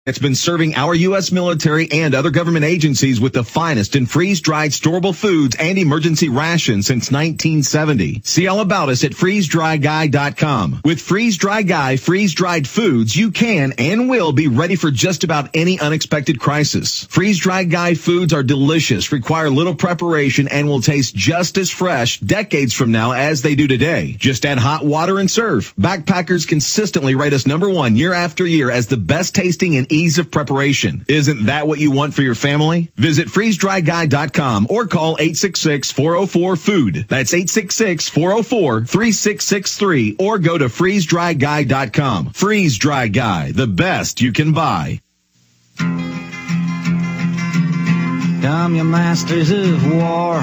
It's been serving our U.S. military and other government agencies with the finest in freeze-dried storable foods and emergency rations since 1970. See all about us at freezedryguy.com. With Freeze Dry Guy freeze-dried foods, you can and will be ready for just about any unexpected crisis. Freeze Dry Guy foods are delicious, require little preparation, and will taste just as fresh decades from now as they do today. Just add hot water and serve. Backpackers consistently rate us #1 year after year as the best tasting and ease of preparation. Isn't that what you want for your family? Visit freezedryguy.com or call 866-404-FOOD. That's 866-404-3663 or go to freezedryguy.com. Freeze Dry Guy, the best you can buy. Come, you masters of war,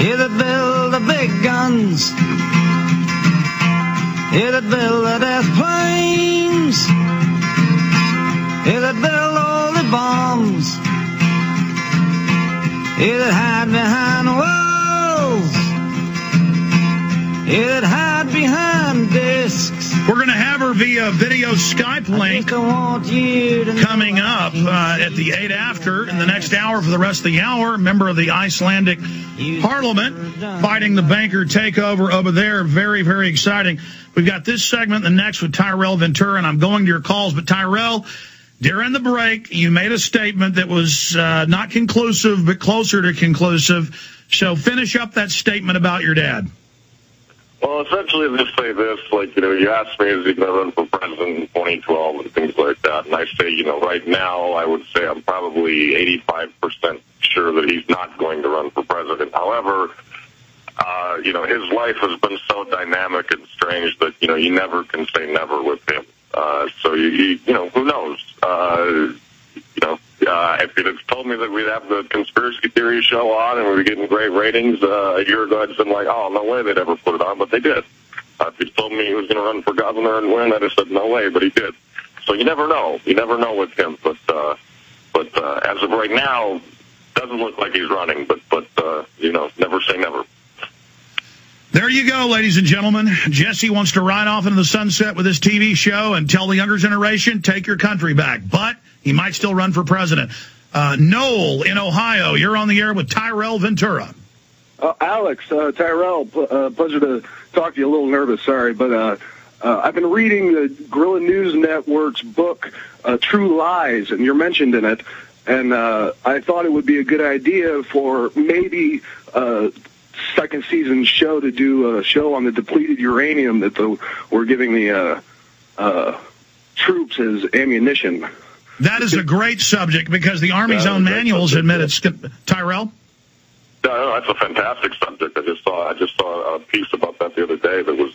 you that build the big guns, you that build the death planes, you that build all the bombs, you that hide behind walls, you that hide behind discs. We're going to have her via video Skype link coming up at the 8 after in the next hour for the rest of the hour. Member of the Icelandic Parliament fighting the banker takeover over there. Very, very exciting. We've got this segment, the next with Tyrell Ventura, and I'm going to your calls. But Tyrell, during the break, you made a statement that was not conclusive, but closer to conclusive. So finish up that statement about your dad. Well, essentially, just say this, you asked me, is he going to run for president in 2012 and things like that, and I say, right now, I would say I'm probably 85% sure that he's not going to run for president. However, his life has been so dynamic and strange that, you never can say never with him. So, who knows? If you'd have told me that we'd have the conspiracy theory show on and we were getting great ratings a year ago, I'd have been like, oh, no way they'd ever put it on, but they did. If you'd told me he was going to run for governor and win, I'd have said no way, but he did. So you never know. You never know with him. But as of right now, doesn't look like he's running. But never say never. There you go, ladies and gentlemen. Jesse wants to ride off into the sunset with his TV show and tell the younger generation, take your country back. But he might still run for president. Noel in Ohio, you're on the air with Tyrell Ventura. Alex, Tyrell, pleasure to talk to you. A little nervous, sorry. But I've been reading the Guerrilla News Network's book, True Lies, and you're mentioned in it. And I thought it would be a good idea for maybe second season show to do a show on the depleted uranium that we're giving the troops as ammunition. That is a great subject because the Army's own manuals admit it's Tyrell. No, that's a fantastic subject. I just saw a piece about that the other day that was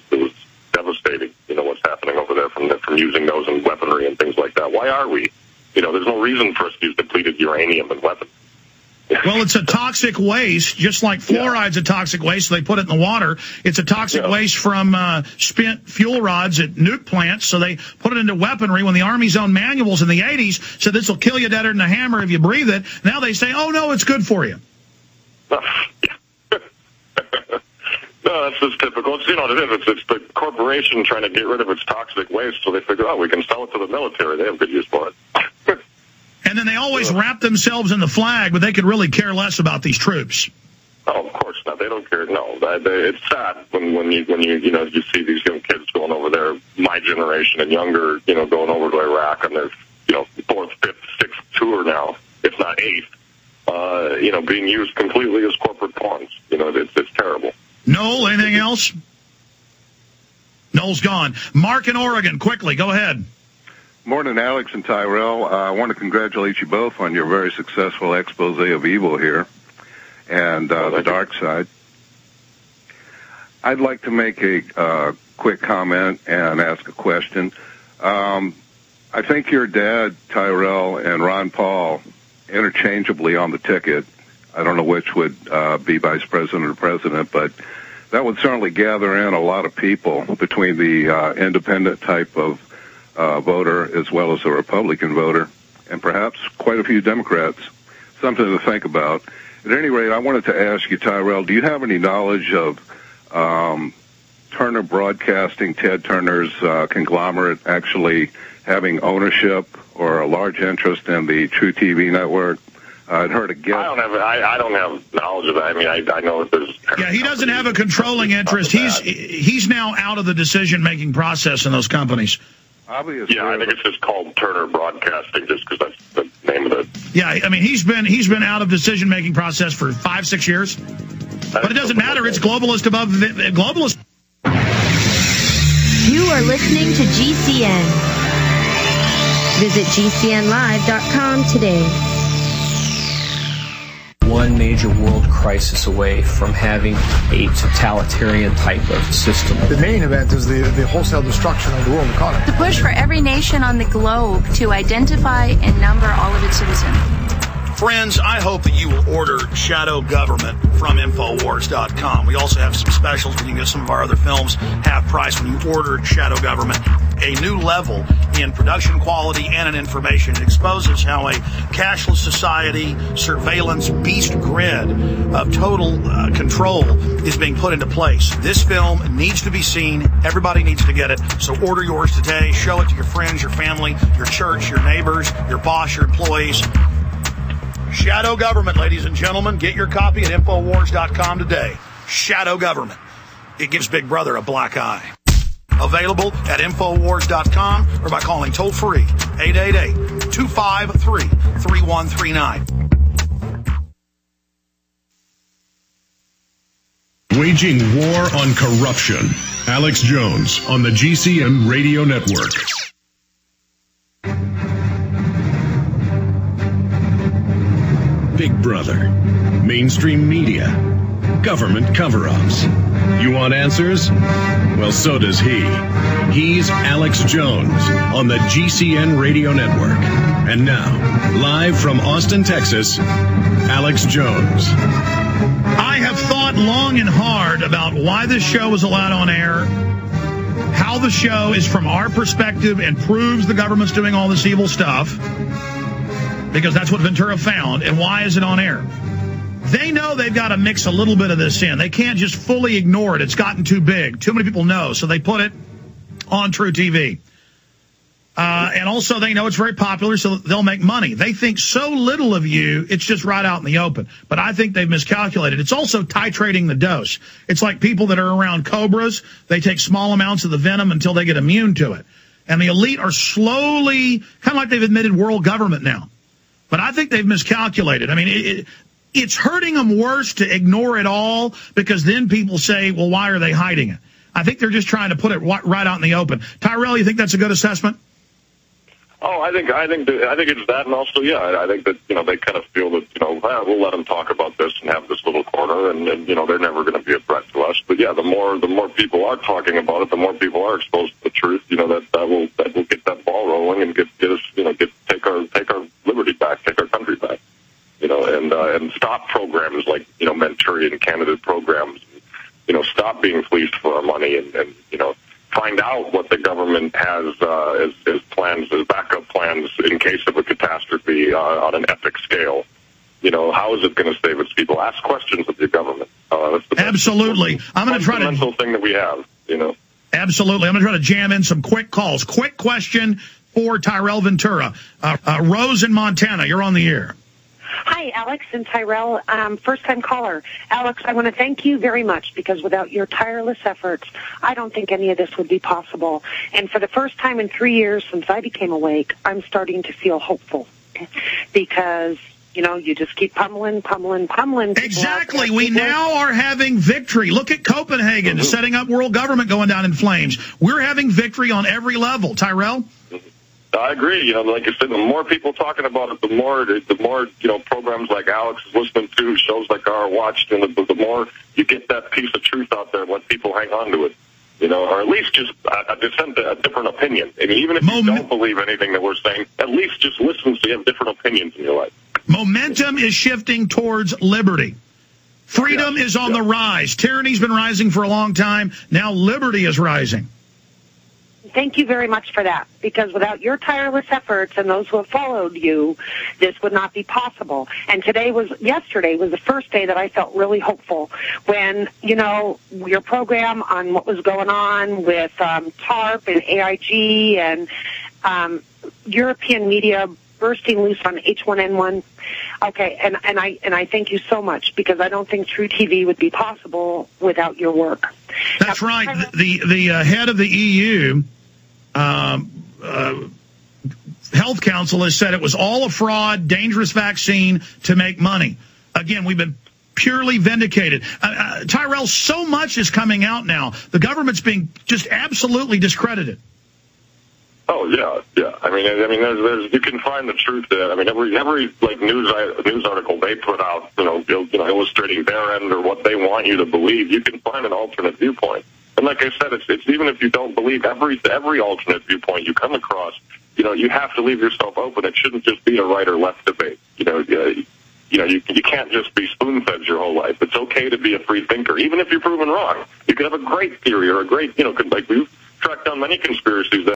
devastating. What's happening over there from using those in weaponry and things like that. Why are we? There's no reason for us to use depleted uranium in weapons. Well, it's a toxic waste, just like fluoride's a toxic waste, so they put it in the water. It's a toxic waste from spent fuel rods at nuke plants, so they put it into weaponry. When the Army's own manuals in the 80s said this will kill you deader than a hammer if you breathe it, now they say, oh, no, it's good for you. No, that's just typical. It's, it's the corporation trying to get rid of its toxic waste, so they figure, we can sell it to the military. They have good use for it. And then they always wrap themselves in the flag, but they could really care less about these troops. Oh, of course not. They don't care. No, it's sad when you see these young kids going over there, my generation and younger, going over to Iraq on their, fourth, fifth, sixth tour now, if not eighth, being used completely as corporate pawns. It's terrible. Noel, anything else? Noel's gone. Mark in Oregon, quickly, go ahead. Morning, Alex and Tyrell. I want to congratulate you both on your very successful expose of evil here and the dark side. I'd like to make a quick comment and ask a question. I think your dad, Tyrell, and Ron Paul interchangeably on the ticket. I don't know which would be vice president or president, but that would certainly gather in a lot of people between the independent type of voter as well as a Republican voter, and perhaps quite a few Democrats. Something to think about. At any rate, I wanted to ask you, Tyrell, do you have any knowledge of Turner Broadcasting, Ted Turner's conglomerate, actually having ownership or a large interest in the True TV network? I'd heard a guess. I don't have knowledge of that. I mean, I know that there's. Yeah, he doesn't have a controlling interest. He's now out of the decision-making process in those companies. Obviously. Yeah, I think it's just called Turner Broadcasting, just because that's the name of it. Yeah, I mean, he's been out of decision-making process for 5-6 years. But it doesn't matter. It's globalist above globalist. You are listening to GCN. Visit GCNlive.com today. One major world crisis away from having a totalitarian type of system. The main event is the wholesale destruction of the world economy. The push for every nation on the globe to identify and number all of its citizens. Friends, I hope that you will order Shadow Government from Infowars.com. We also have some specials where you can get some of our other films half price when you order Shadow Government. A new level in production quality and in information. It exposes how a cashless society, surveillance, beast grid of total control is being put into place. This film needs to be seen. Everybody needs to get it. So order yours today. Show it to your friends, your family, your church, your neighbors, your boss, your employees. Shadow Government, ladies and gentlemen. Get your copy at Infowars.com today. Shadow Government. It gives Big Brother a black eye. Available at Infowars.com or by calling toll-free 888-253-3139. Waging war on corruption. Alex Jones on the GCN Radio Network. Big Brother, mainstream media, government cover-ups. You want answers? Well, so does he. He's Alex Jones on the GCN Radio Network. And now, live from Austin, Texas, Alex Jones. I have thought long and hard about why this show is allowed on air, how the show is from our perspective and proves the government's doing all this evil stuff, because that's what Ventura found, and why is it on air? They know they've got to mix a little bit of this in. They can't just fully ignore it. It's gotten too big. Too many people know, so they put it on True TV. And also they know it's very popular, so they'll make money. They think so little of you, it's just right out in the open. But I think they've miscalculated. It's also titrating the dose. It's like people that are around cobras. They take small amounts of the venom until they get immune to it. And the elite are slowly, kind of like they've admitted world government now. But I think they've miscalculated. I mean, it's hurting them worse to ignore it all, because then people say, well, why are they hiding it? I think they're just trying to put it right out in the open. Tyrell, you think that's a good assessment? Oh, I think it's that, and also, yeah, I think that, they kind of feel that, we'll let them talk about this and have this little corner, and they're never going to be a threat to us. But yeah, the more people are talking about it, the more people are exposed to the truth. That will get that ball rolling and get us, take our liberty back, take our country back. And stop programs like, Manchurian candidate programs, stop being fleeced for our money, and find out what the government has as plans, as backup plans in case of a catastrophe on an epic scale. How is it going to save its people? Ask questions of your government. That's the Absolutely. I'm going to try to fundamental thing that we have. Absolutely. I'm going to try to jam in some quick calls. Quick question for Tyrell Ventura. Rose in Montana, you're on the air. Hi, Alex and Tyrell, first-time caller. Alex, I want to thank you very much, because without your tireless efforts, I don't think any of this would be possible. And for the first time in 3 years since I became awake, I'm starting to feel hopeful, because, you just keep pummeling. Exactly. We now are having victory. Look at Copenhagen, setting up world government going down in flames. We're having victory on every level. Tyrell? I agree. Like I said, the more people talking about it, the more programs like Alex is listening to, shows like our watched, and the more you get that piece of truth out there, let people hang on to it, or at least just a different opinion. And even if you don't believe anything that we're saying, at least just listen so you have different opinions in your life. Momentum is shifting towards liberty. Freedom is on the rise. Tyranny's been rising for a long time. Now liberty is rising. thank you very much for that, because without your tireless efforts and those who have followed you, this would not be possible. And yesterday was the first day that I felt really hopeful when, your program on what was going on with TARP and AIG and European media bursting loose on H1N1. Okay, and I thank you so much, because I don't think True TV would be possible without your work. That's right. The head of the EU Health Council has said it was all a fraud, dangerous vaccine to make money. Again, we've been purely vindicated. Tyrell, so much is coming out now. The government's being just absolutely discredited. Oh yeah. I mean, there's you can find the truth there. I mean, every news article they put out, illustrating their end or what they want you to believe, you can find an alternate viewpoint. And like I said, it's even if you don't believe every alternate viewpoint you come across, you have to leave yourself open. It shouldn't just be a right or left debate. You can't just be spoon-fed your whole life. It's okay to be a free thinker, even if you're proven wrong. You can have a great theory or a great, like we've tracked down many conspiracies that